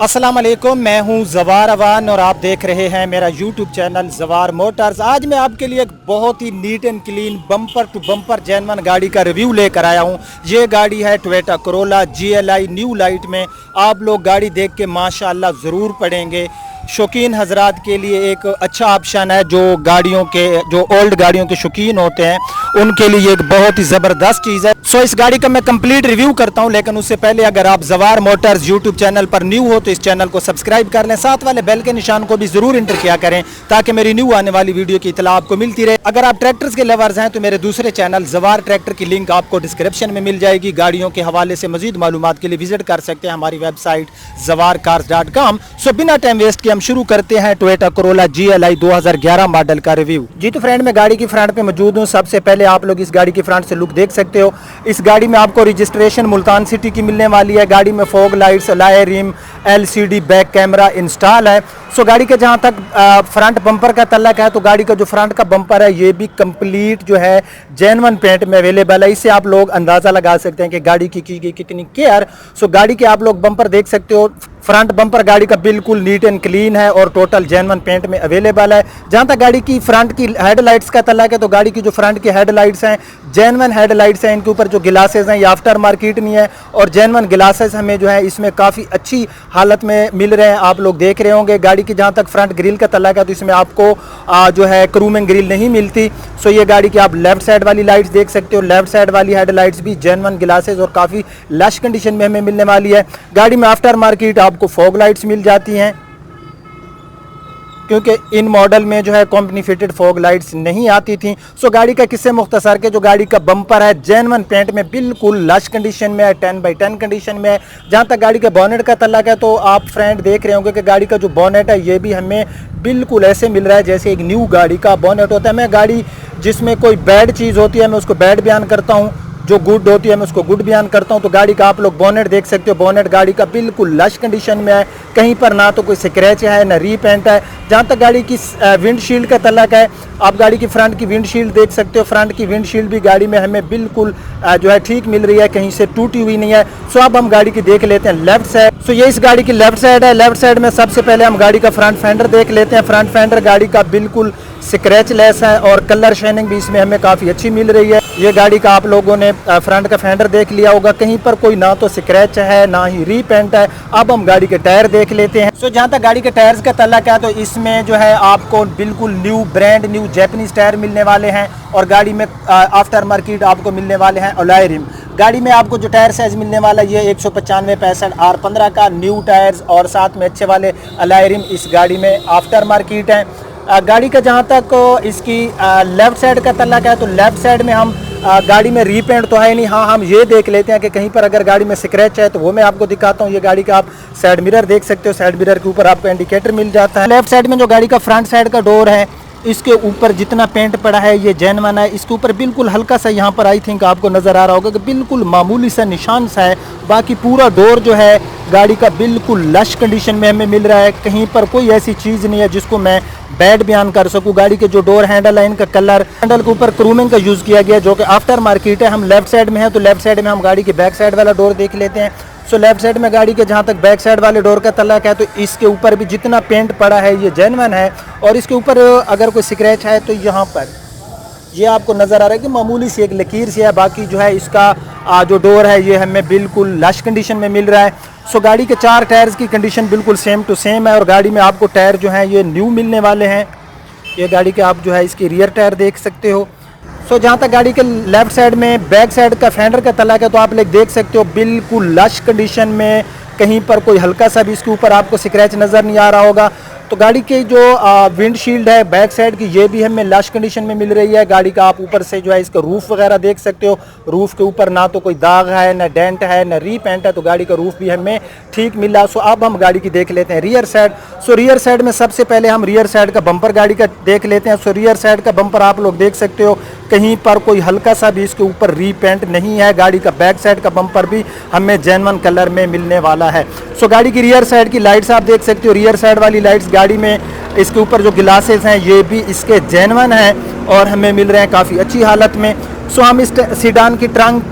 अस्सलाम वालेकुम, मैं हूं जवार अवान और आप देख रहे हैं मेरा यूट्यूब चैनल जवार मोटर्स। आज मैं आपके लिए एक बहुत ही neat and clean bumper to bumper genuine गाड़ी का रिव्यू लेकर आया हूं। ये गाड़ी है Toyota Corolla GLI new light में। आप लोग गाड़ी देख के माशाअल्लाह ज़रूर पड़ेंगे। शौकीन हजरात के लिए एक अच्छा ऑप्शन है। जो ओल्ड गाड़ियों के शौकीन होते हैं उनके लिए एक बहुत ही ज़बरदस्त चीज़ है। सो इस गाड़ी का मैं कंप्लीट रिव्यू करता हूं, लेकिन उससे पहले अगर आप जवार मोटर्स यूट्यूब चैनल पर न्यू हो तो इस चैनल को सब्सक्राइब कर लें, साथ वाले बेल के निशान को भी ज़रूर इंटर किया करें ताकि मेरी न्यू आने वाली वीडियो की इतला आपको मिलती रहे। अगर आप ट्रैक्टर्स के लवर्स हैं तो मेरे दूसरे चैनल जवार ट्रैक्टर की लिंक आपको डिस्क्रिप्शन में मिल जाएगी। गाड़ियों के हवाले से मजीद मालूमात के लिए विजिट कर सकते हैं हमारी वेबसाइट zawarcars.com। सो बिना टाइम वेस्ट के हम शुरू करते हैं टोयोटा कोरोला GLI 2011 मॉडल का रिव्यू। जी तो फ्रेंड, मैं गाड़ी की फ्रंट पे मौजूद हूँ। सबसे पहले आप लोग इस गाड़ी की फ्रंट से लुक देख सकते हो। इस गाड़ी में आपको रजिस्ट्रेशन मुल्तान सिटी की मिलने वाली है। गाड़ी में fog lights, alloy rim, LCD back camera install है। सो गाड़ी के जहाँ तक फ्रंट बम्पर का तल्लक है तो गाड़ी का जो फ्रंट का बम्पर है ये भी कंप्लीट जो है जेन्युइन पेंट में अवेलेबल है। इससे आप लोग अंदाज़ा लगा सकते हैं कि गाड़ी की कितनी केयर। सो गाड़ी के आप लोग बम्पर देख सकते हो। फ्रंट बम्पर गाड़ी का बिल्कुल नीट एंड क्लीन है और टोटल जेन्युइन पेंट में अवेलेबल है। जहाँ तक गाड़ी की फ्रंट की हेडलाइट्स का तल्लक है तो गाड़ी की जो फ्रंट की हेडलाइट्स हैं जेन्युइन हेडलाइट्स हैं। इनके ऊपर जो गिलासेस हैं ये आफ्टर मार्केट नहीं है और जेन्युइन गिलासेस हमें जो है इसमें काफ़ी अच्छी हालत में मिल रहे हैं। आप लोग देख रहे होंगे गाड़ी की जहाँ तक फ्रंट ग्रिल का तल्लक है तो इसमें आपको जो है क्रूमिंग ग्रिल नहीं मिलती। सो ये गाड़ी की आप लेफ्ट साइड वाली लाइट्स देख सकते हो। लेफ्ट साइड वाली हेडलाइट्स भी जेन्युइन गिलासेस और काफ़ी लश कंडीशन में हमें मिलने वाली है। गाड़ी में आफ्टर मार्केट आपको फॉग लाइट्स मिल जाती हैं क्योंकि इन मॉडल में जो है कंपनी फिटेड फॉग लाइट्स नहीं आती थी। सो गाड़ी का किस्से मुख्तसर के जो गाड़ी का बम्पर है जेन्युइन पेंट में बिल्कुल लश कंडीशन में है, 10/10 कंडीशन में है। जहाँ तक गाड़ी के बोनेट का तल्लक है तो आप फ्रेंड देख रहे होंगे कि गाड़ी का जो बोनेट है ये भी हमें बिल्कुल ऐसे मिल रहा है जैसे एक न्यू गाड़ी का बोनेट होता है। मैं गाड़ी जिसमें कोई बैड चीज़ होती है मैं उसको बैड बयान करता हूँ, जो गुड होती है मैं उसको गुड बयान करता हूं। तो गाड़ी का आप लोग बोनेट देख सकते हो। बोनेट गाड़ी का बिल्कुल लश कंडीशन में है, कहीं पर ना तो कोई स्क्रैच है ना रीपेंट है। जहां तक गाड़ी की विंडशील्ड का तल्लक है, आप गाड़ी की फ्रंट की विंडशील्ड देख सकते हो। फ्रंट की विंडशील्ड भी गाड़ी में हमें बिल्कुल जो है ठीक मिल रही है, कहीं से टूटी हुई नहीं है। सो अब हम गाड़ी की देख लेते हैं लेफ्ट साइड। सो ये इस गाड़ी की लेफ्ट साइड है। लेफ्ट साइड में सबसे पहले हम गाड़ी का फ्रंट फेंडर देख लेते हैं। फ्रंट फेंडर गाड़ी का बिल्कुल स्क्रैच लेस है और कलर शाइनिंग भी इसमें हमें काफ़ी अच्छी मिल रही है। ये गाड़ी का आप लोगों ने फ्रंट का फेंडर देख लिया होगा, कहीं पर कोई ना तो स्क्रैच है ना ही रीपेंट है। अब हम गाड़ी के टायर देख लेते हैं। सो जहाँ तक गाड़ी के टायर्स का तल्लक है तो इसमें जो है आपको बिल्कुल new brand new Japanese tyre मिलने वाले हैं और गाड़ी में आफ्टर मार्केट आपको मिलने वाले हैं अलॉय रिम। गाड़ी में आपको जो टायर साइज मिलने वाला है ये 195/65 R15 का न्यू टायर्स और साथ में अच्छे वाले अलॉय रिम इस गाड़ी में आफ्टर मार्केट है। गाड़ी का जहाँ तक इसकी लेफ़्ट साइड का तल्लक है तो लेफ़्ट साइड में हम गाड़ी में रीपेंट तो है नहीं। हाँ, हम ये देख लेते हैं कि कहीं पर अगर गाड़ी में स्क्रैच है तो वो मैं आपको दिखाता हूँ। ये गाड़ी का आप साइड मिरर देख सकते हो। साइड मिरर के ऊपर आपको इंडिकेटर मिल जाता है। लेफ्ट साइड में जो गाड़ी का फ्रंट साइड का डोर है इसके ऊपर जितना पेंट पड़ा है ये जेन्युइन है। इसके ऊपर बिल्कुल हल्का सा यहाँ पर आई थिंक आपको नज़र आ रहा होगा कि बिल्कुल मामूली सा निशान सा है। बाकी पूरा डोर जो है गाड़ी का बिल्कुल लश कंडीशन में हमें मिल रहा है। कहीं पर कोई ऐसी चीज़ नहीं है जिसको मैं बैड बयान कर सकूं। गाड़ी के जो डोर हैंडल है इनका कलर हैंडल के ऊपर क्रूमिंग का यूज़ किया गया जो कि आफ्टर मार्केट है। हम लेफ्ट साइड में है तो लेफ्ट साइड में हम गाड़ी की बैक साइड वाला डोर देख लेते हैं। सो लेफ्ट साइड में गाड़ी के जहाँ तक बैक साइड वाले डोर का तल्लक है तो इसके ऊपर भी जितना पेंट पड़ा है ये जेन्युइन है और इसके ऊपर अगर कोई स्क्रैच है तो यहाँ पर ये आपको नज़र आ रहा है कि मामूली सी एक लकीर सी है। बाकी जो है इसका जो डोर है ये हमें बिल्कुल लश कंडीशन में मिल रहा है। सो गाड़ी के 4 टायर्स की कंडीशन बिल्कुल सेम टू सेम है और गाड़ी में आपको टायर जो हैं ये न्यू मिलने वाले हैं। ये गाड़ी के आप जो है इसकी रियर टायर देख सकते हो। सो जहाँ तक गाड़ी के लेफ्ट साइड में बैक साइड का फेंडर का तल्लक है तो आप लोग देख सकते हो बिल्कुल लश कंडीशन में, कहीं पर कोई हल्का सा भी इसके ऊपर आपको स्क्रैच नज़र नहीं आ रहा होगा। तो गाड़ी की जो विंडशील्ड है बैक साइड की ये भी हमें लश कंडीशन में मिल रही है। गाड़ी का आप ऊपर से जो है इसका रूफ वगैरह देख सकते हो। रूफ के ऊपर ना तो कोई दाग है ना डेंट है ना रीपेंट है, तो गाड़ी का रूफ भी हमें ठीक मिला। सो अब हम गाड़ी की देख लेते हैं रियर साइड। सो रियर साइड में सबसे पहले हम रियर साइड का बम्पर गाड़ी का देख लेते हैं। सो रियर साइड का बम्पर आप लोग देख सकते हो, कहीं पर कोई हल्का सा भी इसके ऊपर रीपेंट नहीं है। गाड़ी का बैक साइड का बम्पर भी हमें जेन्युइन कलर में मिलने वाला है। सो गाड़ी की रियर साइड की लाइट्स आप देख सकते हो। रियर साइड वाली लाइट्स गाड़ी में इसके ऊपर जो गिलासेस हैं ये भी इसके जेन्युइन हैं और हमें मिल रहे हैं काफ़ी अच्छी हालत में। सो हम इस सीडान की ट्रंक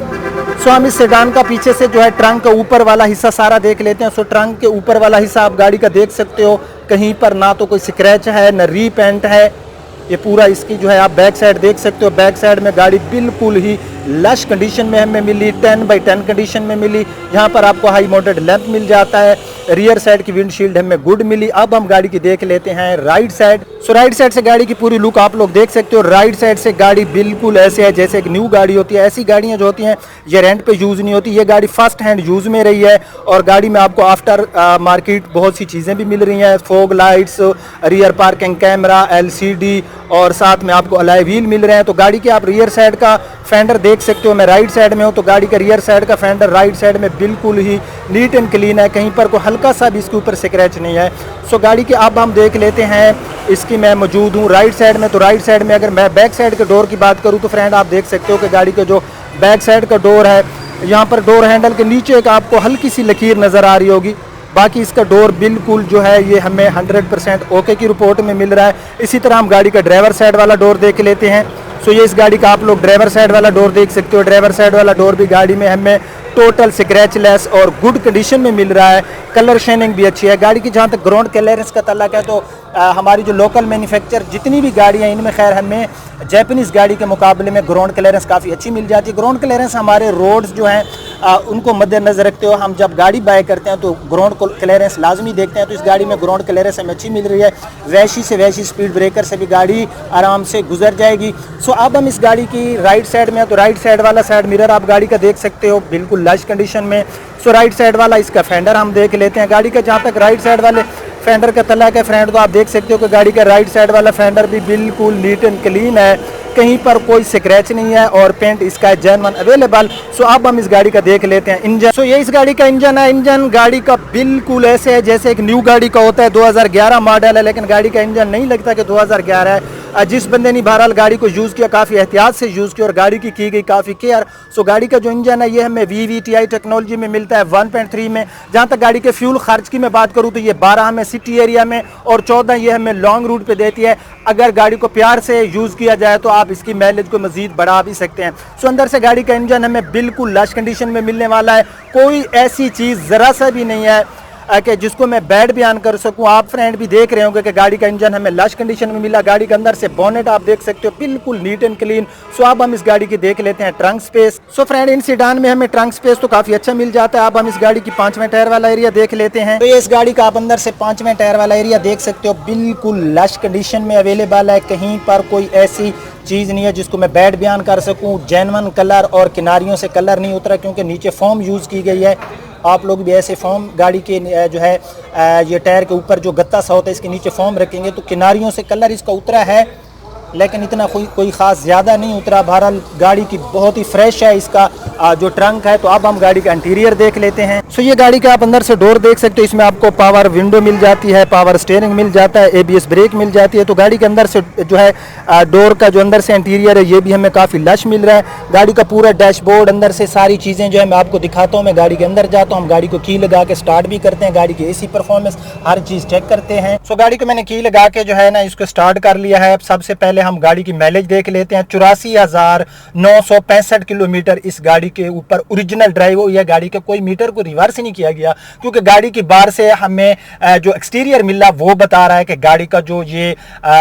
सो हम इस सेडान का पीछे से जो है ट्रंक का ऊपर वाला हिस्सा सारा देख लेते हैं। सो ट्रंक के ऊपर वाला हिस्सा आप गाड़ी का देख सकते हो, कहीं पर ना तो कोई स्क्रैच है न रीपेंट है। ये पूरा इसकी जो है आप बैक साइड देख सकते हो। बैक साइड में गाड़ी बिल्कुल ही लश कंडीशन में हमें मिली, 10x10 कंडीशन में मिली। यहाँ पर आपको हाई माउंटेड लैंप मिल जाता है। रियर साइड की विंडशील्ड हमें गुड मिली। अब हम गाड़ी की देख लेते हैं राइट साइड। सो राइट साइड से गाड़ी की पूरी लुक आप लोग देख सकते हो। राइट साइड से गाड़ी बिल्कुल ऐसे है जैसे एक न्यू गाड़ी होती है। ऐसी गाड़ियाँ जो होती हैं ये रेंट पे यूज़ नहीं होती। ये गाड़ी फर्स्ट हैंड यूज़ में रही है और गाड़ी में आपको आफ्टर मार्केट बहुत सी चीज़ें भी मिल रही हैं। Fog lights, rear parking camera, LCD और साथ में आपको अलॉय व्हील मिल रहे हैं। तो गाड़ी के आप रियर साइड का फेंडर देख सकते हो। मैं राइट साइड में हूँ तो गाड़ी का रियर साइड का फेंडर राइट साइड में बिल्कुल ही नीट एंड क्लीन है। कहीं पर कोई हल्का सा भी इसके ऊपर स्क्रैच नहीं है। सो गाड़ी के अब हम देख लेते हैं इसकी, मैं मौजूद हूँ राइट साइड में। तो राइट साइड में अगर मैं बैक साइड के डोर की बात करूँ तो फ्रेंड आप देख सकते हो कि गाड़ी का जो बैक साइड का डोर है, यहाँ पर डोर हैंडल के नीचे एक आपको हल्की सी लकीर नज़र आ रही होगी। बाकी इसका डोर बिल्कुल जो है ये हमें 100% ओके की रिपोर्ट में मिल रहा है। इसी तरह हम गाड़ी का ड्राइवर साइड वाला डोर देख लेते हैं। सो ये इस गाड़ी का आप लोग ड्राइवर साइड वाला डोर देख सकते हो। ड्राइवर साइड वाला डोर भी गाड़ी में हमें टोटल स्क्रैचलेस और गुड कंडीशन में मिल रहा है। कलर शेनिंग भी अच्छी है। गाड़ी की जहाँ तक ग्राउंड क्लियरेंस का तल्लक है तो हमारी जो लोकल मैन्युफैक्चर जितनी भी गाड़ियाँ इनमें खैर हमें जैपनीज़ गाड़ी के मुकाबले में ग्राउंड क्लियरेंस काफ़ी अच्छी मिल जाती है। ग्राउंड क्लियरेंस हमारे रोड्स जो हैं उनको मद्देनजर रखते हो हम जब गाड़ी बाय करते हैं तो ग्राउंड क्लियरेंस लाजमी देखते हैं। तो इस गाड़ी में ग्राउंड क्लियरेंस हमें अच्छी मिल रही है। वैसी से वैसी स्पीड ब्रेकर से भी गाड़ी आराम से गुजर जाएगी। सो अब हम इस गाड़ी की राइट साइड में, तो राइट साइड वाला साइड मिरर आप गाड़ी का देख सकते हो बिल्कुल लश कंडीशन में। सो राइट साइड वाला इसका फेंडर हम देख लेते हैं। गाड़ी का जहाँ तक राइट साइड वाले फेंडर का तल्लक है फ्रेंड तो आप देख सकते हो कि गाड़ी का राइट साइड वाला फेंडर भी बिल्कुल नीट एंड क्लीन है। कहीं पर कोई स्क्रैच नहीं है और पेंट इसका है जेन्युइन अवेलेबल। सो अब हम इस गाड़ी का देख लेते हैं इंजन। सो ये इस गाड़ी का इंजन है। इंजन गाड़ी का बिल्कुल ऐसे है जैसे एक न्यू गाड़ी का होता है। 2011 मॉडल है लेकिन गाड़ी का इंजन नहीं लगता कि 2011 है। जिस बंदे ने बहरहाल गाड़ी को यूज़ किया काफ़ी एहतियात से यूज़ किया और गाड़ी की गई काफ़ी केयर। सो गाड़ी का जो इंजन है ये हमें VVTi टेक्नोलॉजी में मिलता है 1.3 में। जहाँ तक गाड़ी के फ्यूल खर्च की मैं बात करूँ तो ये 12 हमें सिटी एरिया में और 14 ये हमें लॉन्ग रूट पे देती है। अगर गाड़ी को प्यार से यूज़ किया जाए तो आप इसकी माइलेज को मजीद बढ़ा भी सकते हैं। सो अंदर से गाड़ी का इंजन हमें बिल्कुल लश कंडीशन में मिलने वाला है। कोई ऐसी चीज़ ज़रा सा भी नहीं है कि जिसको मैं बैड बयान कर सकूं। आप फ्रेंड भी देख रहे होंगे कि गाड़ी का इंजन हमें लश कंडीशन में मिला। गाड़ी के अंदर से बोनेट आप देख सकते हो बिल्कुल नीट एंड क्लीन। सो अब हम इस गाड़ी की देख लेते हैं trunk space. So friend in sedan में हमें ट्रंक स्पेस तो काफी अच्छा मिल जाता है। अब हम इस गाड़ी की 5वें टायर वाला एरिया देख लेते हैं। तो ये इस गाड़ी का आप अंदर से 5वें टायर वाला एरिया देख सकते हो बिल्कुल लश कंडीशन में अवेलेबल है। कहीं पर कोई ऐसी चीज़ नहीं है जिसको मैं बैड बयान कर सकूं। जेन्युइन कलर और किनारियों से कलर नहीं उतरा क्योंकि नीचे फोम यूज़ की गई है। आप लोग भी ऐसे फोम गाड़ी के जो है ये टायर के ऊपर जो गत्ता सा होता है इसके नीचे फोम रखेंगे तो किनारियों से कलर इसका उतरा है लेकिन इतना कोई ख़ास ज़्यादा नहीं उतरा। बहरहाल गाड़ी की बहुत ही फ्रेश है इसका जो ट्रंक है। तो अब हम गाड़ी का इंटीरियर देख लेते हैं। सो ये गाड़ी का आप अंदर से डोर देख सकते हो। इसमें आपको पावर विंडो मिल जाती है, पावर स्टीयरिंग मिल जाता है, ABS ब्रेक मिल जाती है। तो गाड़ी के अंदर से जो है डोर का जो अंदर से इंटीरियर है ये भी हमें काफ़ी लश मिल रहा है। गाड़ी का पूरा डैशबोर्ड अंदर से सारी चीज़ें जो है मैं आपको दिखाता हूँ। मैं गाड़ी के अंदर जाता हूँ, हम गाड़ी को की लगा के स्टार्ट भी करते हैं। गाड़ी की AC परफॉर्मेंस हर चीज़ चेक करते हैं। सो गाड़ी को मैंने की लगा के जो है ना इसको स्टार्ट कर लिया है। सबसे पहले हम गाड़ी की माइलेज देख लेते हैं। 84,965 किलोमीटर इस गाड़ी के ऊपर ओरिजिनल ड्राइव हुई है। गाड़ी के कोई मीटर को रिवर्स नहीं किया गया क्योंकि गाड़ी की बाहर से हमें जो एक्सटीरियर मिला वो बता रहा है कि गाड़ी का जो ये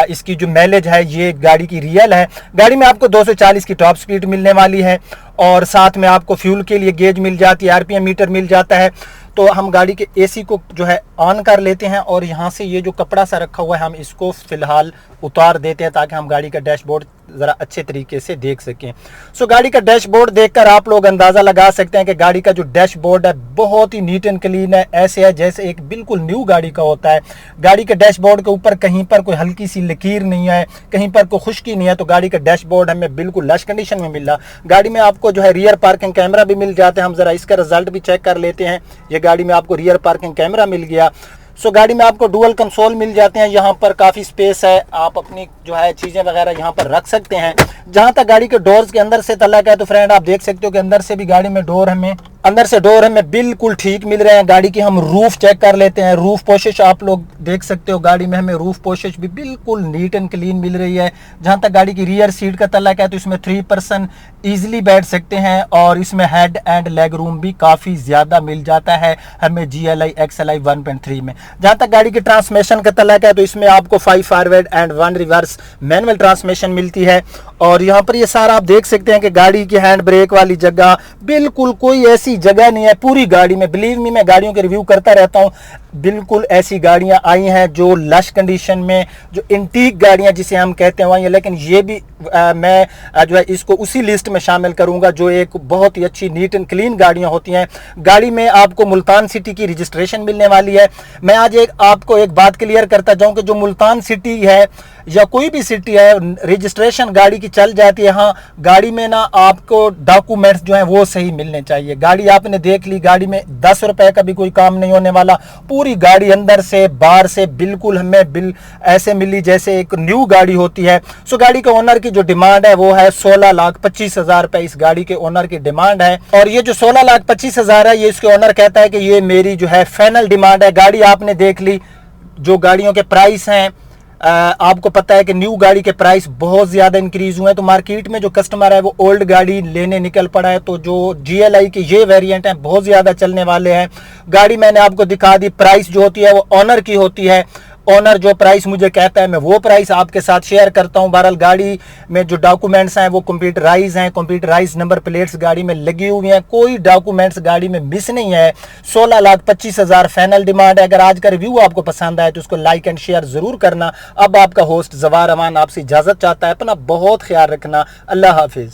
इसकी जो माइलेज है ये गाड़ी की रियल है। गाड़ी में आपको 240 की टॉप स्पीड मिलने वाली है और साथ में आपको फ्यूल के लिए गेज मिल जाती है, RPM मीटर मिल जाता है। तो हम गाड़ी के AC को जो है ऑन कर लेते हैं और यहाँ से ये जो कपड़ा सा रखा हुआ है हम इसको फ़िलहाल उतार देते हैं ताकि हम गाड़ी का डैशबोर्ड ज़रा अच्छे तरीके से देख सकें। सो गाड़ी का डैशबोर्ड देखकर आप लोग अंदाज़ा लगा सकते हैं कि गाड़ी का जो डैशबोर्ड है बहुत ही नीट एंड क्लीन है। ऐसे है जैसे एक बिल्कुल न्यू गाड़ी का होता है। गाड़ी के डैशबोर्ड के ऊपर कहीं पर कोई हल्की सी लकीर नहीं है, कहीं पर कोई खुश्की नहीं है। तो गाड़ी का डैशबोर्ड हमें बिल्कुल लश कंडीशन में मिला। गाड़ी में आपको जो है रियर पार्किंग कैमरा भी मिल जाता है। हम ज़रा इसका रिजल्ट भी चेक कर लेते हैं। ये गाड़ी में आपको रियर पार्किंग कैमरा मिल गया। सो गाड़ी में आपको डुअल कंसोल मिल जाते हैं। यहाँ पर काफ़ी स्पेस है, आप अपनी जो है चीज़ें वगैरह यहाँ पर रख सकते हैं। जहाँ तक गाड़ी के डोर्स के अंदर से तल्लक है तो फ्रेंड आप देख सकते हो कि अंदर से भी गाड़ी में डोर हमें अंदर से डोर हमें बिल्कुल ठीक मिल रहे हैं। गाड़ी की हम रूफ चेक कर लेते हैं। रूफ पोशिश आप लोग देख सकते हो, गाड़ी में हमें रूफ पोशिश भी बिल्कुल नीट एंड क्लीन मिल रही है। जहां तक गाड़ी की रियर सीट का तल्ला है तो इसमें 3 पर्सन ईजिली बैठ सकते हैं और इसमें हेड एंड लेग रूम भी काफ़ी ज़्यादा मिल जाता है हमें GLI XLI 1.3 में। जहां तक गाड़ी की ट्रांसमिशन का तल्ला है तो इसमें आपको 5 forward and 1 reverse manual transmission मिलती है। और यहाँ पर ये सारा आप देख सकते हैं कि गाड़ी की हैंड ब्रेक वाली जगह बिल्कुल कोई ऐसी जगह नहीं है पूरी गाड़ी में। बिलीव मी, मैं गाड़ियों के रिव्यू करता रहता हूँ, बिल्कुल ऐसी गाड़ियां आई हैं जो लश कंडीशन में, जो इंटीक गाड़ियां जिसे हम कहते हैं वही, लेकिन ये भी मैं जो है इसको उसी लिस्ट में शामिल करूंगा जो एक बहुत ही अच्छी नीट एंड क्लीन गाड़ियां होती हैं। गाड़ी में आपको मुल्तान सिटी की रजिस्ट्रेशन मिलने वाली है। मैं आज आपको एक बात क्लियर करता जाऊं कि जो मुल्तान सिटी है या कोई भी सिटी है, रजिस्ट्रेशन गाड़ी की चल जाती है। हाँ, गाड़ी में ना आपको डॉक्यूमेंट्स जो हैं वो सही मिलने चाहिए। गाड़ी आपने देख ली, गाड़ी में 10 रुपए का भी कोई काम नहीं होने वाला। पूरी गाड़ी अंदर से बाहर से बिल्कुल हमें बिल ऐसे मिली जैसे एक न्यू गाड़ी होती है। सो गाड़ी के ओनर की जो डिमांड है वो है 16,25,000 रुपए इस गाड़ी के ओनर की डिमांड है। और ये जो 16,25,000 है ये इसके ओनर कहता है कि ये मेरी जो है फाइनल डिमांड है। गाड़ी आपने देख ली, जो गाड़ियों के प्राइस हैं आपको पता है कि न्यू गाड़ी के प्राइस बहुत ज्यादा इंक्रीज हुए हैं। तो मार्केट में जो कस्टमर है वो ओल्ड गाड़ी लेने निकल पड़ा है। तो जो GLI के ये वेरिएंट हैं बहुत ज्यादा चलने वाले हैं। गाड़ी मैंने आपको दिखा दी, प्राइस जो होती है वो ऑनर की होती है। ऑनर जो प्राइस मुझे कहता है मैं वो प्राइस आपके साथ शेयर करता हूं। बहरहाल गाड़ी में जो डॉक्यूमेंट्स हैं वो कंप्यूटराइज हैं, कंप्यूटराइज नंबर प्लेट्स गाड़ी में लगी हुई हैं, कोई डॉक्यूमेंट्स गाड़ी में मिस नहीं है। 16,25,000 फाइनल डिमांड है। अगर आज का रिव्यू आपको पसंद आए तो उसको लाइक एंड शेयर जरूर करना। अब आपका होस्ट जवार अमान आपसे इजाजत चाहता है। अपना बहुत ख्याल रखना। अल्लाह हाफिज।